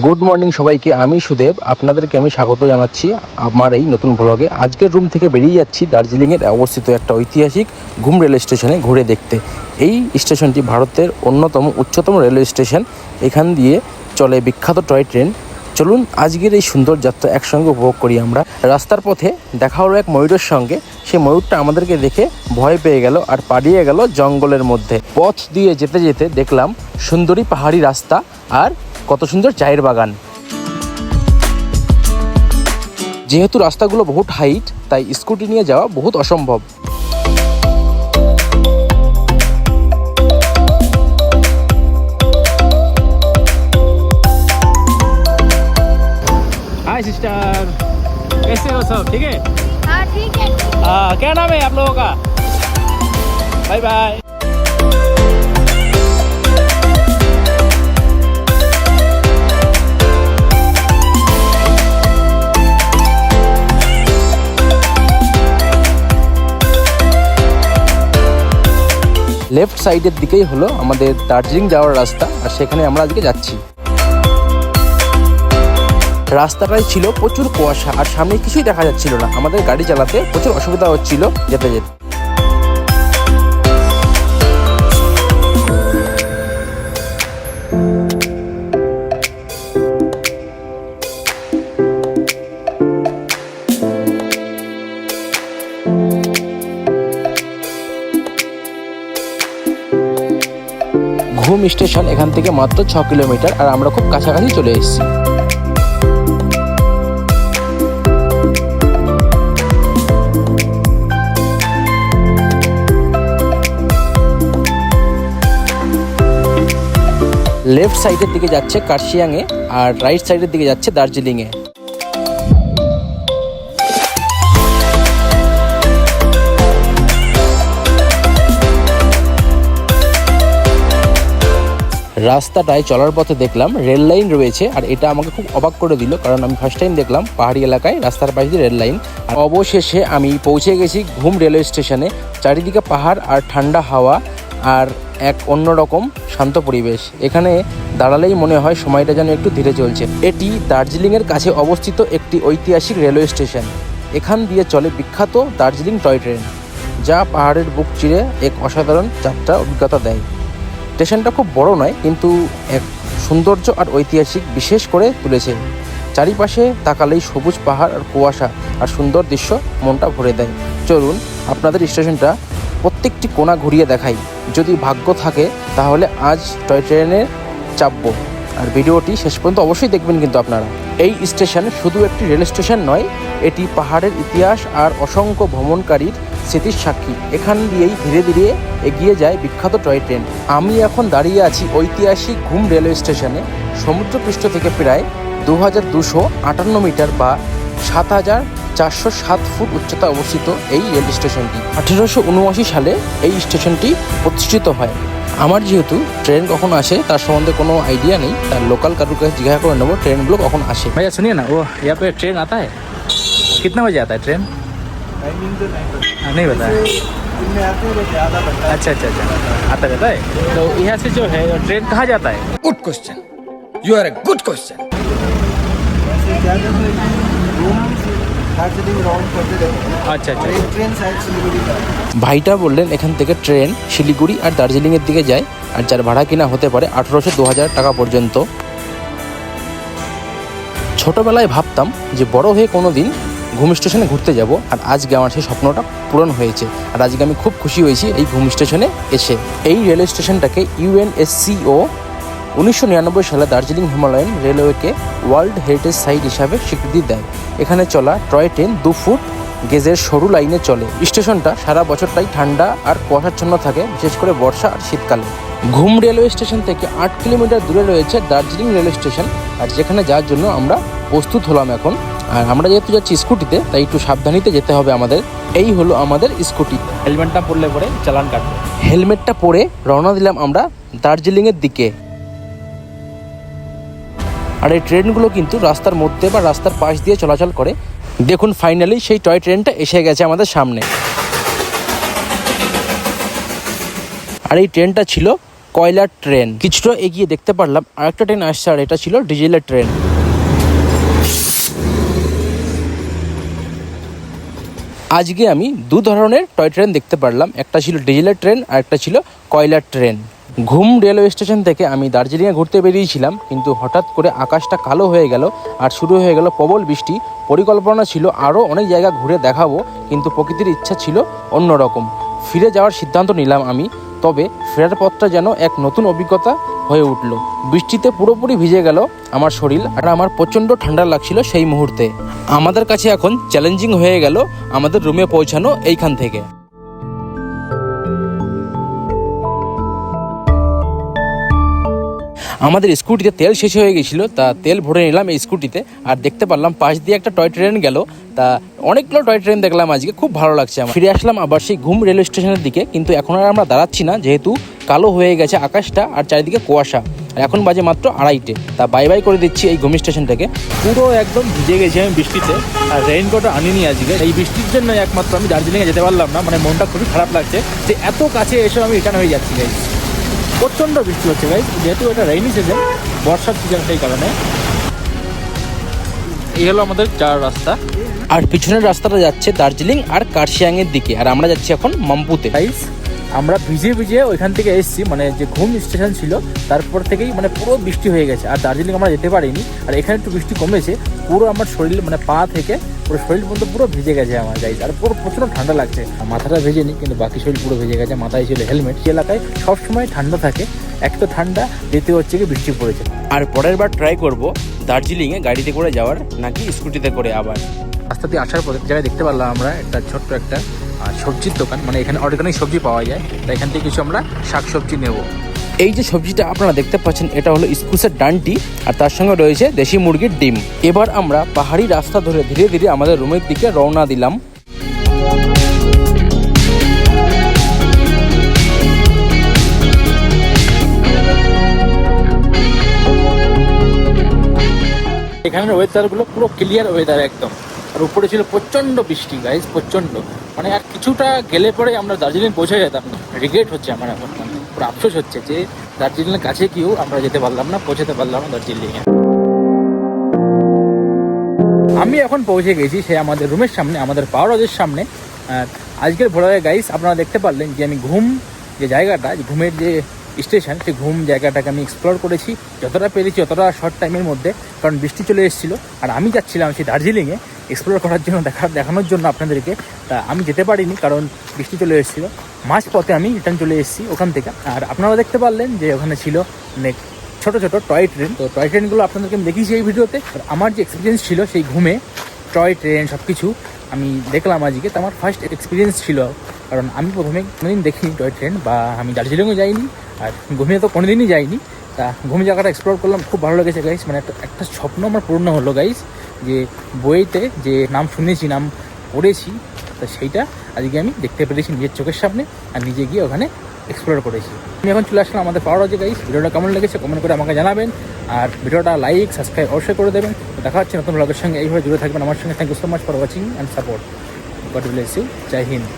Good morning সবাইকে। আমি সুদেব, আপনাদেরকে আমি স্বাগত জানাচ্ছি আমার এই নতুন ব্লগে। আজকের রুম থেকে বেরিয়ে যাচ্ছি দার্জিলিংয়ের অবস্থিত একটা ঐতিহাসিক ঘুম রেল স্টেশনে ঘুরে দেখতে। এই স্টেশনটি ভারতের অন্যতম উচ্চতম রেলওয়ে স্টেশন। এখান দিয়ে চলে বিখ্যাত টয় ট্রেন। চলুন আজকের এই সুন্দর যাত্রা একসঙ্গে উপভোগ করি আমরা। রাস্তার পথে দেখা হলো এক ময়ূরের সঙ্গে। সেই ময়ূরটা আমাদেরকে দেখে ভয় পেয়ে গেল আর পালিয়ে গেল জঙ্গলের মধ্যে। পথ দিয়ে যেতে যেতে দেখলাম সুন্দরী পাহাড়ি রাস্তা আর কত সুন্দর চায়ের বাগান। যেহেতু রাস্তাগুলো বহুত হাইট, তাই স্কুটি নিয়ে যাওয়া বহুত অসম্ভব। हाय सिस्टर, कैसे हो सब? ठीक है? हाँ ठीक है। क्या नाम है आप लोगों का? Bye bye. লেফট সাইডের দিকেই হলো আমাদের দার্জিলিং যাওয়ার রাস্তা, আর সেখানে আমরা আজকে যাচ্ছি। রাস্তাটায় ছিল প্রচুর কুয়াশা আর সামনে কিছুই দেখা যাচ্ছিল না। আমাদের গাড়ি চালাতে প্রচুর অসুবিধা হচ্ছিল যেতে যেতে। ঘুম স্টেশন এখান থেকে মাত্র 6 কিলোমিটার, আর আমরা খুব কাছাকাছি চলে এসেছি। লেফট সাইডের দিকে যাচ্ছে কার্শিয়াংয়ে আর রাইট সাইডের দিকে যাচ্ছে দার্জিলিংয়ে। রাস্তাটায় চলার পথে দেখলাম রেল লাইন রয়েছে, আর এটা আমাকে খুব অবাক করে দিল, কারণ আমি ফার্স্ট টাইম দেখলাম পাহাড়ি এলাকায় রাস্তার পাশে দিয়ে রেল লাইন। আর অবশেষে আমি পৌঁছে গেছি ঘুম রেলওয়ে স্টেশনে। চারিদিকে পাহাড় আর ঠান্ডা হাওয়া আর এক অন্যরকম শান্ত পরিবেশ। এখানে দাঁড়ালেই মনে হয় সময়টা যেন একটু ধীরে চলছে। এটি দার্জিলিংয়ের কাছে অবস্থিত একটি ঐতিহাসিক রেলওয়ে স্টেশন। এখান দিয়ে চলে বিখ্যাত দার্জিলিং টয় ট্রেন, যা পাহাড়ের বুক চিরে এক অসাধারণ যাত্রা অভিজ্ঞতা দেয়। স্টেশনটা খুব বড় নয়, কিন্তু এক সৌন্দর্য আর ঐতিহাসিক বিশেষ করে তুলেছে। চারিপাশে তাকালেই সবুজ পাহাড় আর কুয়াশা আর সুন্দর দৃশ্য মনটা ভরে দেয়। চলুন আপনাদের স্টেশনটা প্রত্যেকটি কোণা ঘুরিয়ে দেখাই। যদি ভাগ্য থাকে তাহলে আজ টয় ট্রেনে চাপবো, আর ভিডিওটি শেষ পর্যন্ত অবশ্যই দেখবেন কিন্তু আপনারা। এই স্টেশন শুধু একটি রেল স্টেশন নয়, এটি পাহাড়ের ইতিহাস আর অসংখ্য ভ্রমণকারীর স্মৃতির সাক্ষী। এখান দিয়েই ধীরে ধীরে এগিয়ে যায় বিখ্যাত টয় ট্রেন। আমি এখন দাঁড়িয়ে আছি ঐতিহাসিক ঘুম রেলওয়ে স্টেশনে। সমুদ্রপৃষ্ঠ থেকে প্রায় 2258 মিটার বা 7407 ফুট উচ্চতা অবস্থিত এই রেল স্টেশনটি। 1879 সালে এই স্টেশনটি প্রতিষ্ঠিত হয়। আমার যেহেতু ট্রেন কখন আসে তার সম্বন্ধে কোনো আইডিয়া নেই, তার লোকাল কারুর কাছে জিজ্ঞাসা করে নেবো ট্রেনগুলো কখন আসে। ভাইয়া শুনিয়ে না, ও यहाँ पे ट्रेन आता है? कितना बजे आता है ट्रेन? टाइमिंग तो नहीं बता है। दिन में आते रहते आधा घंटा। अच्छा आता रहता है। तो यहाँ से जो है ट्रेन कहाँ जाता है? Good question. You are a good question. वैसे ज़्यादा रूम दार्जिलिंग राउंड करते रहते हैं। अच्छा और एक ट्रेन साइड सिलीगुड़ी का। ভাইটা বললেন এখান থেকে ট্রেন শিলিগুড়ি আর দার্জিলিংয়ের দিকে যায়, আর যার ভাড়া কিনা হতে পারে 1800-2000 টাকা পর্যন্ত। ছোটবেলায় ভাবতাম যে বড় হয়ে কোনো দিন ঘুম স্টেশনে ঘুরতে যাব, আর আজকে আমার সেই স্বপ্নটা পূরণ হয়েছে। আর আজকে আমি খুব খুশি হয়েছি এই ঘুম স্টেশনে এসে। এই রেল স্টেশনটাকে UNESCO 1999 সালে দার্জিলিং হিমালয়ান রেলওয়েকে ওয়ার্ল্ড হেরিটেজ সাইট হিসাবে স্বীকৃতি দেয়। এখানে চলা টয় ট্রেন 2 ফুট গেজের সরু লাইনে চলে। স্টেশনটা সারা বছরটাই ঠান্ডা আর কুয়াশাচ্ছন্ন থাকে, বিশেষ করে বর্ষা আর শীতকালে। ঘুম রেলওয়ে স্টেশন থেকে 8 কিলোমিটার দূরে রয়েছে দার্জিলিং রেলওয়ে স্টেশন, আর যেখানে যাওয়ার জন্য আমরা প্রস্তুত হলাম এখন। আর আমরা যেহেতু যাচ্ছি স্কুটিতে, তাই একটু সাবধানিতে যেতে হবে আমাদের। এই হলো আমাদের স্কুটি। হেলমেটটা পরলে পরে চালান কাটবে। হেলমেটটা পরে রওনা দিলাম আমরা দার্জিলিংয়ের দিকে। আর এই ট্রেনগুলো কিন্তু রাস্তার মধ্যে বা রাস্তার পাশ দিয়ে চলাচল করে। দেখুন ফাইনালি সেই টয় ট্রেনটা এসে গেছে আমাদের সামনে। আর এই ট্রেনটা ছিল কয়লার ট্রেন। কিছুটা এগিয়ে দেখতে পারলাম আরেকটা ট্রেন আসছে, আর এটা ছিল ডিজেলের ট্রেন। আজকে আমি দু ধরনের টয় ট্রেন দেখতে পারলাম, একটা ছিল ডিজেলের ট্রেন আর একটা ছিল কয়লার ট্রেন। ঘুম রেলওয়ে স্টেশন থেকে আমি দার্জিলিংয়ে ঘুরতে বেরিয়েছিলাম, কিন্তু হঠাৎ করে আকাশটা কালো হয়ে গেল আর শুরু হয়ে গেল প্রবল বৃষ্টি। পরিকল্পনা ছিল আরও অনেক জায়গা ঘুরে দেখাবো, কিন্তু প্রকৃতির ইচ্ছা ছিল অন্যরকম। ফিরে যাওয়ার সিদ্ধান্ত নিলাম আমি, তবে ফেরার পথটা যেন এক নতুন অভিজ্ঞতা হয়ে উঠল। বৃষ্টিতে পুরোপুরি ভিজে গেল আমার শরীর, আর আমার প্রচণ্ড ঠান্ডা লাগছিল সেই মুহূর্তে। আমাদের কাছে এখন চ্যালেঞ্জিং হয়ে গেল আমাদের রুমে পৌঁছানো এইখান থেকে। আমাদের স্কুটিতে তেল শেষ হয়ে গেছিলো, তা তেল ভরে নিলাম এই স্কুটিতে। আর দেখতে পারলাম পাশ দিয়ে একটা টয় ট্রেন গেল, তা অনেকগুলো টয় ট্রেন দেখলাম আজকে, খুব ভালো লাগছে আমার। ফিরে আসলাম আবার সেই ঘুম রেলওয়ে স্টেশনের দিকে, কিন্তু এখন আর আমরা দাঁড়াচ্ছি না, যেহেতু কালো হয়ে গেছে আকাশটা আর চারিদিকে কুয়াশা। আর এখন বাজে মাত্র 2:30, তা বাই বাই করে দিচ্ছি এই ঘুম স্টেশন থেকে। পুরো একদম ভিজে গেছি আমি বৃষ্টিতে, আর রেইনকোটও আনিনি আজকে। এই বৃষ্টির জন্য একমাত্র আমি দার্জিলিংয়ে যেতে পারলাম না, মানে মনটা খুবই খারাপ লাগছে যে এত কাছে এসে আমি রিটার্ন হয়ে যাচ্ছি গাইজ। প্রচণ্ড বৃষ্টি হচ্ছে গাইজ, যেহেতু এটা রেইনি সিজন, বর্ষার সিজন, সেই কারণে। এই হলো আমাদের 4 রাস্তা, আর পিছনের রাস্তাটা যাচ্ছে দার্জিলিং আর কার্শিয়াংয়ের দিকে, আর আমরা যাচ্ছি এখন মাম্পুতে। গাইজ আমরা ভিজে ভিজে ওইখান থেকে এসেছি, মানে যে ঘুম স্টেশন ছিল তারপর থেকেই মানে পুরো বৃষ্টি হয়ে গেছে, আর দার্জিলিং আমরা যেতে পারিনি। আর এখানে একটু বৃষ্টি কমেছে, পুরো আমার শরীর মানে পা থেকে পুরো শরীর পর্যন্ত পুরো ভিজে গেছে আমার গাইজ। আর পুরো প্রচুর ঠান্ডা লাগছে, মাথাটা ভেজেনি কিন্তু বাকি শরীর পুরো ভিজে গেছে। মাথায় ছিল হেলমেট। সে এলাকায় সবসময় ঠান্ডা থাকে, এক তো ঠান্ডা, দ্বিতীয় হচ্ছে কি বৃষ্টি পড়েছে। আর পরের বার ট্রাই করব দার্জিলিংয়ে গাড়িতে করে যাওয়ার নাকি স্কুটিতে করে। আবার রাস্তা দিয়ে আসার পরে জায়গায় দেখতে পারলাম আমরা একটা ছোট্ট একটা সবজির দোকান, মানে এখানে অর্গানিক সবজি পাওয়া যায়, তাই এখান থেকে কিছু আমরা শাকসবজি নেব। এই যে সবজিটা আপনারা দেখতে পাচ্ছেন, এটা হলো স্কুসের ডান্টি, আর তার সঙ্গে রয়েছে দেশি মুরগির ডিম। এবার আমরা পাহাড়ি রাস্তা ধরে ধীরে ধীরে আমাদের রুমের দিকে রওনা দিলাম। এখানের ওয়েদারগুলো পুরো ক্লিয়ার ওয়েদার একদম, আর উপরে ছিল প্রচণ্ড বৃষ্টি গাইজ, প্রচণ্ড। মানে আর কিছুটা গেলে পরে আমরা দার্জিলিং পৌঁছে যেতাম। রিগ্রেট হচ্ছে আমার এখন, মানে পুরো আফসোস হচ্ছে যে দার্জিলিংয়ের কাছে গিয়েও আমরা যেতে পারলাম না, পৌঁছাতে পারলাম না দার্জিলিংয়ে। আমি এখন পৌঁছে গেছি সে আমাদের রুমের সামনে, আমাদের পাওয়ার হাউসের সামনে। আজকের ভোরবেলায় গাইজ আপনারা দেখতে পারলেন যে আমি ঘুম যে জায়গাটা, ঘুমের যে স্টেশন, সেই ঘুম জায়গাটাকে আমি এক্সপ্লোর করেছি যতটা পেরেছি, যতটা শর্ট টাইমের মধ্যে, কারণ বৃষ্টি চলে এসেছিলো। আর আমি যাচ্ছিলাম সেই দার্জিলিংয়ে এক্সপ্লোর করার জন্য, দেখানোর জন্য আপনাদেরকে। তা আমি যেতে পারিনি কারণ বৃষ্টি চলে এসেছিলো। মাঝ পথে আমি রিটার্ন চলে এসেছি ওখান থেকে। আর আপনারা দেখতে পারলেন যে ওখানে ছিল অনেক ছোটো ছোটো টয় ট্রেন। তো টয় ট্রেনগুলো আপনাদেরকে আমি দেখিয়েছি এই ভিডিওতে। আমার যে এক্সপিরিয়েন্স ছিল সেই ঘুমে, টয় ট্রেন সব কিছু আমি দেখলাম আজকে। তো আমার ফার্স্ট এক্সপিরিয়েন্স ছিল, কারণ আমি প্রথমে কোনোদিন দেখিনি টয় ট্রেন, বা আমি দার্জিলিংও যাইনি, আর ঘুমিয়ে তো কোনোদিনই যাইনি। তা ঘুম জায়গাটা এক্সপ্লোর করলাম, খুব ভালো লেগেছে গাইস। মানে একটা স্বপ্ন আমার পূর্ণ হলো গাইস, যে বইতে যে নাম শুনেছি, নাম পড়েছি, তা সেইটা আজকে আমি দেখতে পেরেছি নিজের চোখের সামনে, আর নিজে গিয়ে ওখানে এক্সপ্লোর করেছি। আমি এখন চলে আসলাম আমাদের পাওয়ার হাউসে গাইস। ভিডিওটা কেমন লেগেছে কমেন্ট করে আমাকে জানাবেন, আর ভিডিওটা লাইক সাবস্ক্রাইব অবশ্যই করে দেবেন। দেখা হচ্ছে নতুন ব্লগের সঙ্গে, এইভাবে জুড়ে থাকবেন আমার সঙ্গে। Thank you so much for watching and support. God bless you. জয় হিন্দ।